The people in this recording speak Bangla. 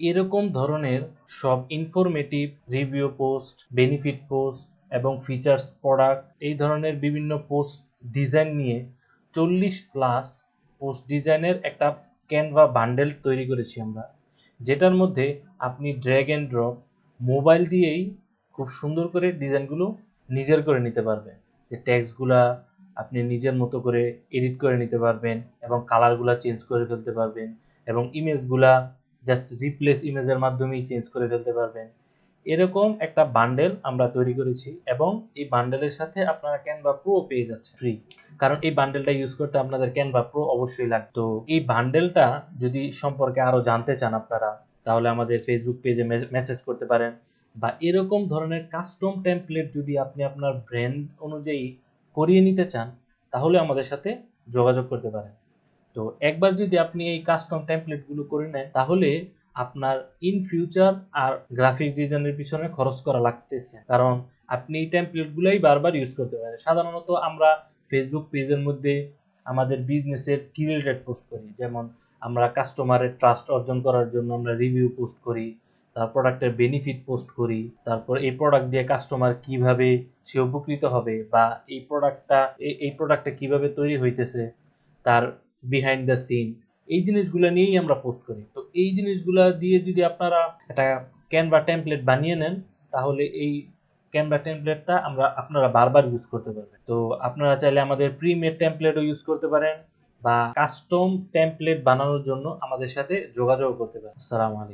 এরকম ধরনের সব informative review post, benefit post এবং ফিচার্স প্রোডাক্ট এই ধরনের বিভিন্ন পোস্ট ডিজাইন নিয়ে 40+ পোস্ট ডিজাইনের একটা ক্যানভা বান্ডেল তৈরি করেছি আমরা, যেটার মধ্যে আপনি ড্র্যাগ অ্যান্ড ড্রপ মোবাইল দিয়েই খুব সুন্দর করে ডিজাইনগুলো নিজের করে নিতে পারবেন। যে টেক্সটগুলা আপনি নিজের মতো করে এডিট করে নিতে পারবেন এবং কালারগুলা চেঞ্জ করে ফেলতে পারবেন এবং ইমেজগুলা জাস্ট রিপ্লেস ইমেজের মাধ্যমেই চেঞ্জ করে ফেলতে পারবেন। এরকম একটা বান্ডেল আমরা তৈরি করেছি এবং এই বান্ডেলের সাথে আপনারা ক্যানভা প্রো পেয়ে যাচ্ছেন ফ্রি, কারণ এই বান্ডেলটা ইউজ করতে আপনাদের ক্যানভা প্রো অবশ্যই লাগতো। এই বান্ডেলটা যদি সম্পর্কে আরও জানতে চান আপনারা, তাহলে আমাদের ফেসবুক পেজে মেসেজ করতে পারেন, বা এরকম ধরনের কাস্টম টেমপ্লেট যদি আপনি আপনার ব্র্যান্ড অনুযায়ী করিয়ে নিতে চান, তাহলে আমাদের সাথে যোগাযোগ করতে পারেন। তো একবার যদি আপনি এই কাস্টম টেমপ্লেটগুলো করে নেন, তাহলে আপনার ইন ফিউচার আর গ্রাফিক ডিজাইনের পিছনে খরচ করা লাগতেছে, কারণ আপনি এই টেমপ্লেটগুলোই বারবার ইউজ করতে পারেন। সাধারণত আমরা ফেসবুক পেজের মধ্যে আমাদের বিজনেসের কি রিলেটেড পোস্ট করি, যেমন আমরা কাস্টমারের ট্রাস্ট অর্জন করার জন্য আমরা রিভিউ পোস্ট করি, তার প্রোডাক্টের বেনিফিট পোস্ট করি, তারপর এই প্রোডাক্ট দিয়ে কাস্টমার কিভাবে সে উপকৃত হবে, বা এই প্রোডাক্টটা কিভাবে তৈরি হইতেছে, তার বিহাইন্ড দ্য সিন, এই জিনিসগুলো নিয়েই আমরা পোস্ট করি। তো এই জিনিসগুলো দিয়ে যদি আপনারা একটা ক্যানভা টেমপ্লেট বানিয়ে নেন, তাহলে এই ক্যানভা টেমপ্লেটটা আপনারা বারবার ইউজ করতে পারবেন। তো আপনারা চাইলে আমাদের প্রিমেড টেমপ্লেটও ইউজ করতে পারেন, বা কাস্টম টেমপ্লেট বানানোর জন্য আমাদের সাথে যোগাযোগ করতে পারেন। আসসালামু আলাইকুম।